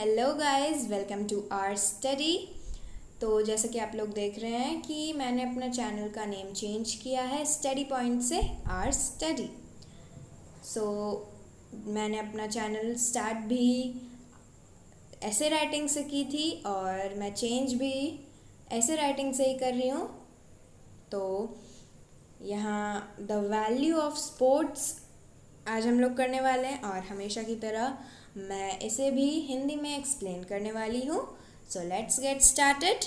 Hello guys, welcome to our study. तो जैसा कि आप लोग देख रहे हैं कि मैंने अपना चैनल का नेम चेंज किया है स्टडी पॉइंट से आवर स्टडी। मैंने अपना चैनल स्टार्ट भी ऐसे राइटिंग से की थी और मैं चेंज भी ऐसे राइटिंग से ही कर रही हूँ। तो यहाँ द वैल्यू ऑफ स्पोर्ट्स आज हम लोग करने वाले हैं और हमेशा की तरह मैं इसे भी हिंदी में एक्सप्लेन करने वाली हूँ। So let's get started.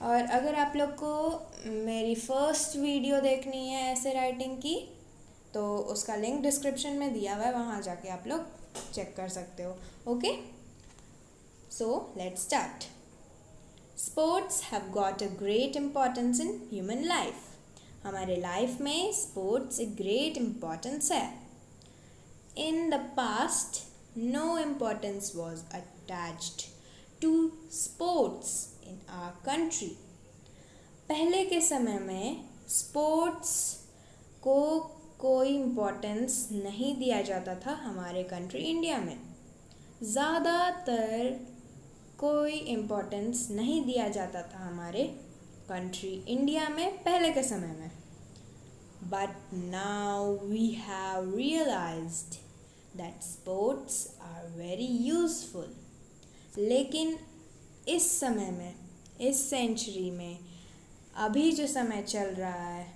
और अगर आप लोग को मेरी फर्स्ट वीडियो देखनी है ऐसे राइटिंग की तो उसका लिंक डिस्क्रिप्शन में दिया हुआ है, वहाँ जाके आप लोग चेक कर सकते हो। Okay, so let's start. Sports have got a great importance in human life. हमारे लाइफ में स्पोर्ट्स एक ग्रेट इम्पोर्टेंस है। In the past no importance was attached to sports in our country. पहले के समय में स्पोर्ट्स को कोई इम्पोर्टेंस नहीं दिया जाता था हमारे कंट्री इंडिया में। ज़्यादातर कोई इम्पोर्टेंस नहीं दिया जाता था हमारे कंट्री इंडिया में पहले के समय में। But now we have realized that sports are very useful. लेकिन इस समय में, इस सेंचुरी में, अभी जो समय चल रहा है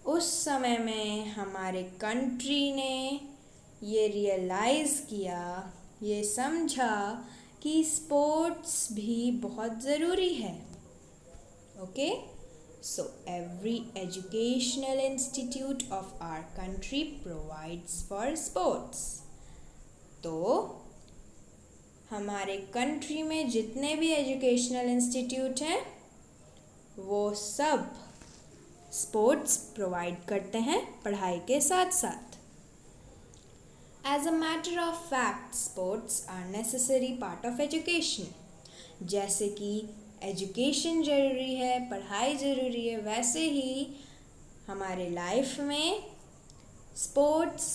उस समय में हमारे कंट्री ने ये रियलाइज़ किया, ये समझा कि स्पोर्ट्स भी बहुत ज़रूरी है। Okay, so every educational institute of our country provides for sports. तो हमारे कंट्री में जितने भी एजुकेशनल इंस्टीट्यूट हैं वो सब स्पोर्ट्स प्रोवाइड करते हैं पढ़ाई के साथ साथ। As a matter of fact, sports are necessary part of education. जैसे कि एजुकेशन ज़रूरी है, पढ़ाई ज़रूरी है, वैसे ही हमारे लाइफ में स्पोर्ट्स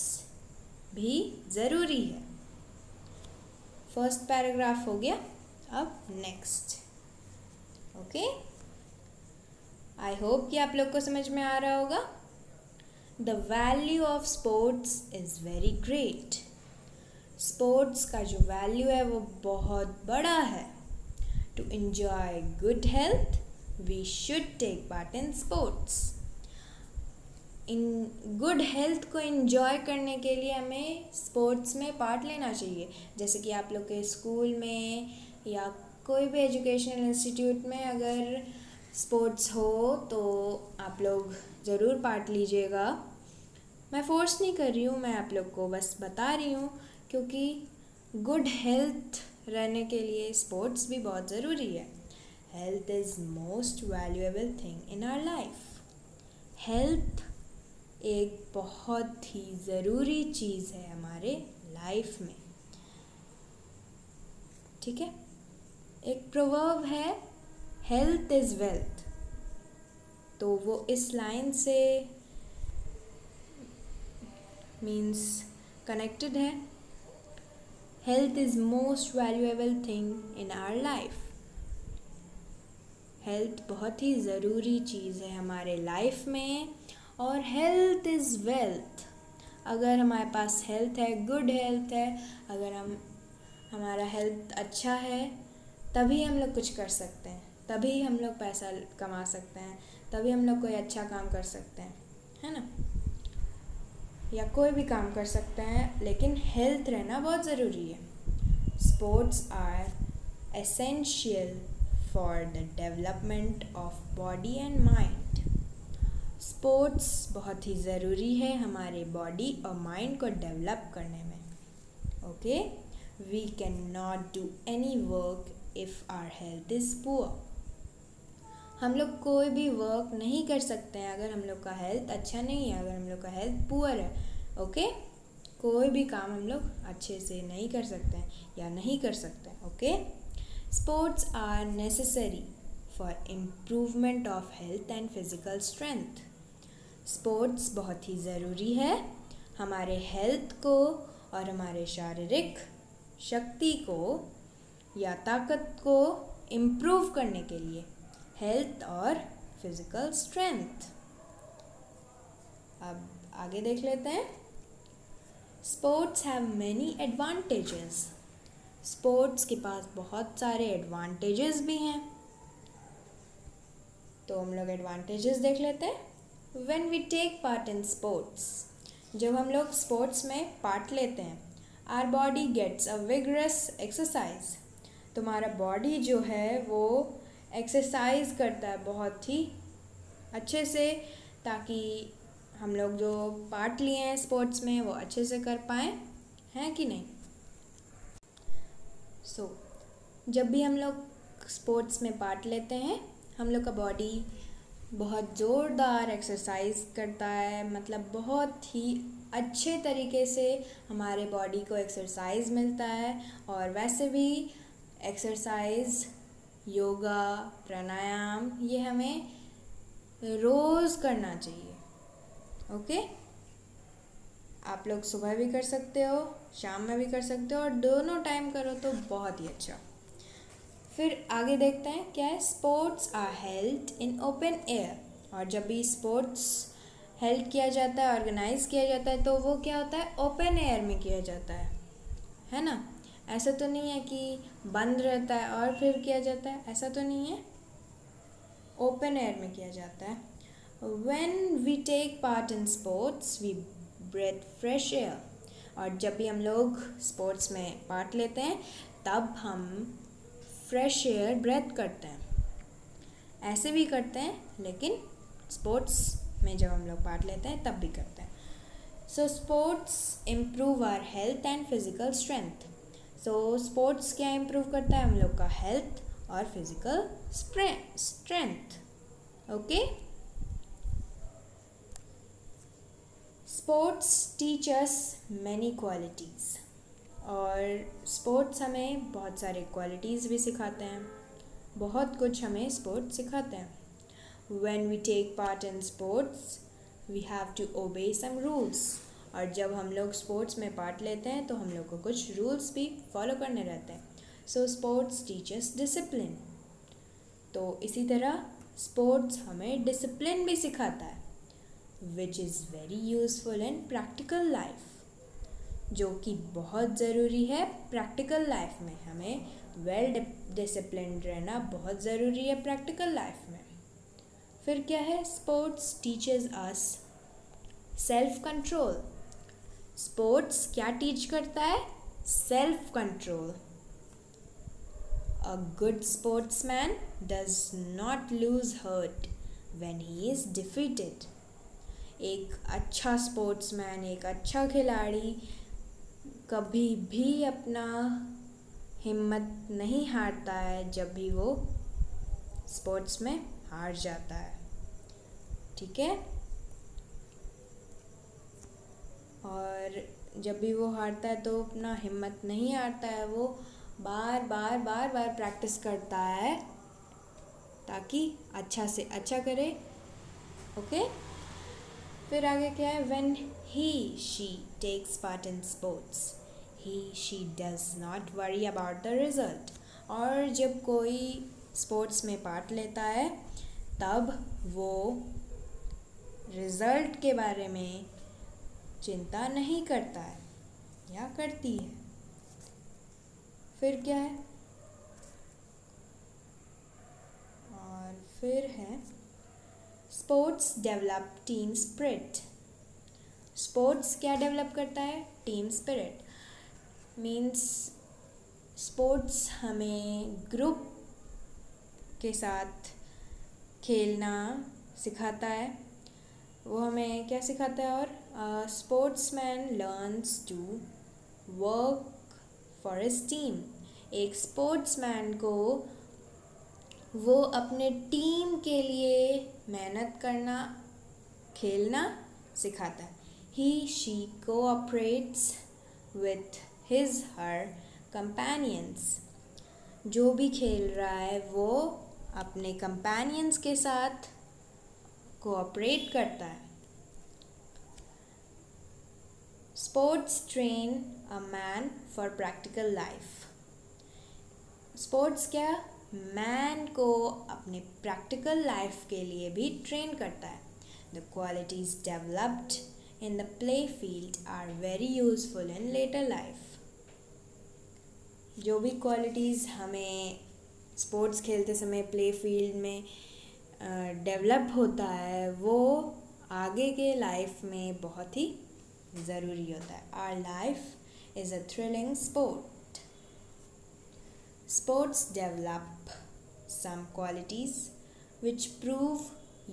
भी ज़रूरी है। फर्स्ट पैराग्राफ हो गया, अब नेक्स्ट। ओके, आई होप कि आप लोग को समझ में आ रहा होगा। The value of sports is very great. Sports का जो वैल्यू है वो बहुत बड़ा है। To enjoy good health, we should take part in sports. In good health को enjoy करने के लिए हमें स्पोर्ट्स में पार्ट लेना चाहिए। जैसे कि आप लोग के स्कूल में या कोई भी एजुकेशनल इंस्टीट्यूट में अगर स्पोर्ट्स हो तो आप लोग ज़रूर पार्ट लीजिएगा। मैं फोर्स नहीं कर रही हूँ, मैं आप लोग को बस बता रही हूँ क्योंकि गुड हेल्थ रहने के लिए स्पोर्ट्स भी बहुत ज़रूरी है। Health is most valuable thing in our life. Health एक बहुत ही ज़रूरी चीज़ है हमारे लाइफ में। ठीक है, एक प्रोवर्ब है, हेल्थ इज़ वेल्थ। तो वो इस लाइन से मीन्स कनेक्टेड है। Health is most valuable thing in our life. Health बहुत ही ज़रूरी चीज़ है हमारे लाइफ में और हेल्थ इज़ वेल्थ। अगर हमारे पास हेल्थ है, गुड हेल्थ है, अगर हमारा हेल्थ अच्छा है तभी हम लोग कुछ कर सकते हैं, तभी हम लोग पैसा कमा सकते हैं, तभी हम लोग कोई अच्छा काम कर सकते हैं, है ना, या कोई भी काम कर सकते हैं, लेकिन हेल्थ रहना बहुत ज़रूरी है। Sports are essential for the development of body and mind. Sports बहुत ही ज़रूरी है हमारे बॉडी और माइंड को डेवलप करने में। Okay, we can not do any work if our health is poor. हम लोग कोई भी वर्क नहीं कर सकते हैं अगर हम लोग का हेल्थ अच्छा नहीं है, अगर हम लोग का हेल्थ पुअर है। ओके, कोई भी काम हम लोग अच्छे से नहीं कर सकते हैं या नहीं कर सकते हैं। Okay, sports are necessary for improvement of health and physical strength. Sports बहुत ही ज़रूरी है हमारे हेल्थ को और हमारे शारीरिक शक्ति को या ताकत को इम्प्रूव करने के लिए, हेल्थ और फिजिकल स्ट्रेंथ। अब आगे देख लेते हैं। Sports have many advantages. Sports के पास बहुत सारे एडवांटेजेस भी हैं, तो हम लोग एडवांटेजेस देख लेते हैं। When we take part in sports, जब हम लोग स्पोर्ट्स में पार्ट लेते हैं, our body gets a vigorous exercise. तुम्हारा बॉडी जो है वो एक्सरसाइज करता है बहुत ही अच्छे से, ताकि हम लोग जो पार्ट लिए हैं स्पोर्ट्स में वो अच्छे से कर पाएँ, हैं कि नहीं। जब भी हम लोग स्पोर्ट्स में पार्ट लेते हैं, हम लोग का बॉडी बहुत ज़ोरदार एक्सरसाइज करता है, मतलब बहुत ही अच्छे तरीके से हमारे बॉडी को एक्सरसाइज मिलता है। और वैसे भी एक्सरसाइज, योगा, प्राणायाम ये हमें रोज़ करना चाहिए। ओके, आप लोग सुबह भी कर सकते हो, शाम में भी कर सकते हो, और दोनों टाइम करो तो बहुत ही अच्छा। फिर आगे देखते हैं क्या है। Sports are held in open air. और जब भी स्पोर्ट्स हेल्ड किया जाता है, ऑर्गेनाइज किया जाता है, तो वो क्या होता है, ओपन एयर में किया जाता है ना। ऐसा तो नहीं है कि बंद रहता है और फिर किया जाता है, ऐसा तो नहीं है, ओपन एयर में किया जाता है। When we take part in sports we breathe fresh air. और जब भी हम लोग स्पोर्ट्स में पार्ट लेते हैं तब हम फ्रेश एयर ब्रेथ करते हैं। ऐसे भी करते हैं, लेकिन स्पोर्ट्स में जब हम लोग पार्ट लेते हैं तब भी करते हैं। So sports improve our health and physical strength. So sports क्या इम्प्रूव करता है, हम लोग का हेल्थ और physical strength. Okay, sports teach us many qualities. और स्पोर्ट्स हमें बहुत सारे क्वालिटीज़ भी सिखाते हैं, बहुत कुछ हमें स्पोर्ट्स सिखाते हैं। When we take part in sports we have to obey some rules. और जब हम लोग स्पोर्ट्स में पार्ट लेते हैं तो हम लोग को कुछ रूल्स भी फॉलो करने रहते हैं। So sports teachers discipline. तो इसी तरह स्पोर्ट्स हमें डिसिप्लिन भी सिखाता है, which is very useful in practical life, जो कि बहुत ज़रूरी है प्रैक्टिकल लाइफ में। हमें वेल डिसिप्लिन्ड रहना बहुत ज़रूरी है प्रैक्टिकल लाइफ में। फिर क्या है, sports teaches us self control. Sports क्या टीच करता है, self control. A good sportsman does not lose hurt when he is defeated. एक अच्छा स्पोर्ट्समैन, एक अच्छा खिलाड़ी कभी भी अपना हिम्मत नहीं हारता है जब भी वो स्पोर्ट्स में हार जाता है, ठीक है। और जब भी वो हारता है तो अपना हिम्मत नहीं हारता है, वो बार बार प्रैक्टिस करता है ताकि अच्छा से अच्छा करे। ओके, फिर आगे क्या है, when he she takes part in sports he she does not worry about the result. और जब कोई स्पोर्ट्स में पार्ट लेता है तब वो रिज़ल्ट के बारे में चिंता नहीं करता है या करती है। फिर क्या है, और फिर है sports develop team spirit. Sports क्या डेवलप करता है, टीम स्पिरिट। मीन्स स्पोर्ट्स हमें ग्रुप के साथ खेलना सिखाता है। वो हमें क्या सिखाता है, और sportsman learns to work for his team. एक स्पोर्ट्समैन को वो अपने टीम के लिए मेहनत करना, खेलना सिखाता है। He she cooperates with his her companions. जो भी खेल रहा है वो अपने कंपेनियंस के साथ कोऑपरेट करता है। Sports train a man for practical life. Sports क्या मैन को अपने प्रैक्टिकल लाइफ के लिए भी ट्रेन करता है। The qualities developed in the play field are very useful in later life. जो भी क्वालिटीज़ हमें स्पोर्ट्स खेलते समय प्ले फील्ड में डेवलप होता है वो आगे के लाइफ में बहुत ही ज़रूरी होता है। Our life is a thrilling sport. Sports develop some qualities which prove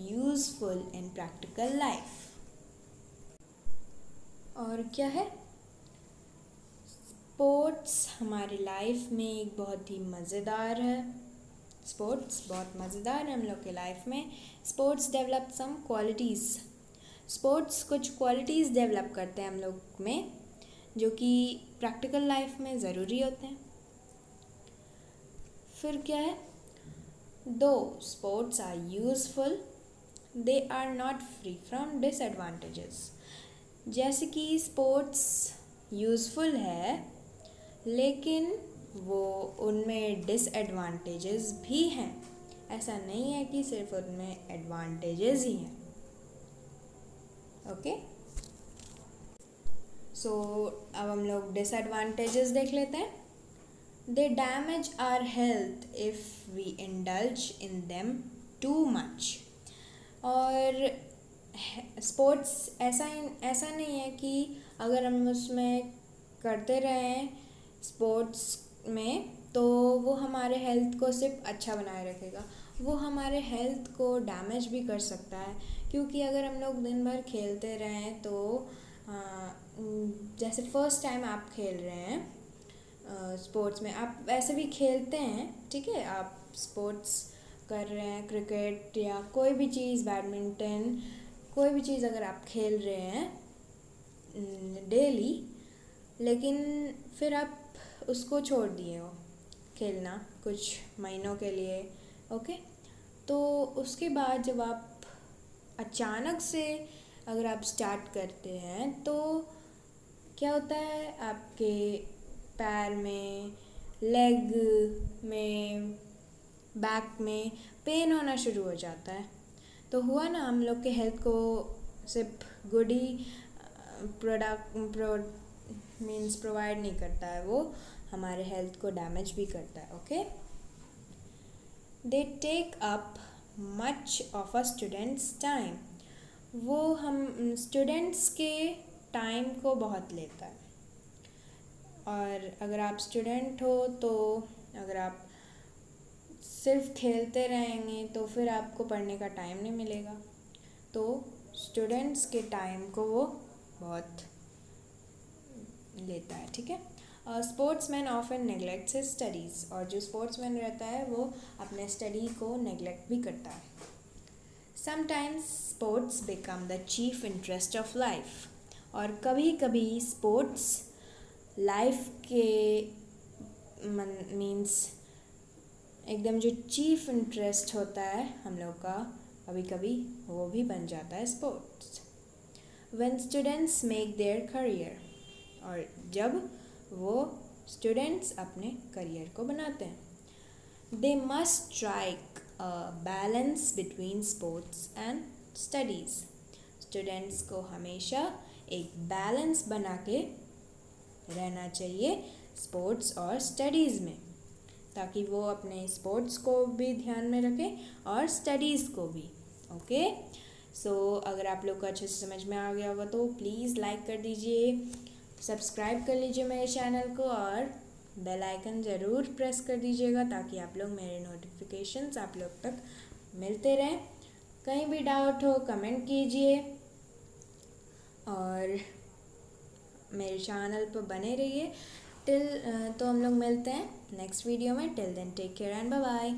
useful in practical life. और क्या है? स्पोर्ट्स हमारी लाइफ में एक बहुत ही मज़ेदार है। स्पोर्ट्स बहुत मज़ेदार है हम लोग के लाइफ में। Sports develop some qualities. Sports कुछ क्वालिटीज़ डेवलप करते हैं हम लोग में जो कि प्रैक्टिकल लाइफ में ज़रूरी होते हैं। फिर क्या है? Though sports are useful they are not free from disadvantages. जैसे कि स्पोर्ट्स यूजफुल है लेकिन वो उनमें डिसएडवांटेजेस भी हैं। ऐसा नहीं है कि सिर्फ उनमें एडवांटेजेस ही हैं। ओके, सो अब हम लोग डिसएडवांटेजेस देख लेते हैं। They damage our health if we indulge in them too much. और स्पोर्ट्स ऐसा नहीं है कि अगर हम उसमें करते रहें स्पोर्ट्स में तो वो हमारे हेल्थ को सिर्फ अच्छा बनाए रखेगा, वो हमारे हेल्थ को डैमेज भी कर सकता है। क्योंकि अगर हम लोग दिन भर खेलते रहें तो जैसे फर्स्ट टाइम आप खेल रहे हैं स्पोर्ट्स में, आप वैसे भी खेलते हैं, ठीक है, आप स्पोर्ट्स कर रहे हैं, क्रिकेट या कोई भी चीज़, बैडमिंटन, कोई भी चीज़ अगर आप खेल रहे हैं डेली, लेकिन फिर आप उसको छोड़ दिए हो खेलना कुछ महीनों के लिए, ओके, तो उसके बाद जब आप अचानक से अगर आप स्टार्ट करते हैं तो क्या होता है, आपके पैर में, लेग में, बैक में पेन होना शुरू हो जाता है। तो हुआ ना, हम लोग के हेल्थ को सिर्फ गुड ही प्रोवाइड नहीं करता है, वो हमारे हेल्थ को डैमेज भी करता है। Okay, they take up much of a students time. वो हम स्टूडेंट्स के टाइम को बहुत लेता है। और अगर आप स्टूडेंट हो तो अगर आप सिर्फ खेलते रहेंगे तो फिर आपको पढ़ने का टाइम नहीं मिलेगा। तो स्टूडेंट्स के टाइम को वो बहुत लेता है, ठीक है। Sportsman often neglects his studies. और जो स्पोर्ट्समैन रहता है वो अपने स्टडी को नेग्लेक्ट भी करता है। Sometimes sports become the chief interest of life. और कभी कभी स्पोर्ट्स लाइफ के मीन्स एकदम जो चीफ इंटरेस्ट होता है हम लोग का, कभी कभी वो भी बन जाता है sports. When students make their career. और जब वो स्टूडेंट्स अपने करियर को बनाते हैं, they must strike a balance between sports and studies. Students को हमेशा एक बैलेंस बना के रहना चाहिए स्पोर्ट्स और स्टडीज़ में, ताकि वो अपने स्पोर्ट्स को भी ध्यान में रखें और स्टडीज़ को भी। ओके, सो अगर आप लोग को अच्छे से समझ में आ गया होगा तो प्लीज़ लाइक कर दीजिए, सब्सक्राइब कर लीजिए मेरे चैनल को और बेल आइकन ज़रूर प्रेस कर दीजिएगा ताकि आप लोग मेरे नोटिफिकेशंस आप लोग तक मिलते रहें। कहीं भी डाउट हो कमेंट कीजिए और मेरे चैनल पर बने रहिए। तो हम लोग मिलते हैं नेक्स्ट वीडियो में। Till then take care and bye bye.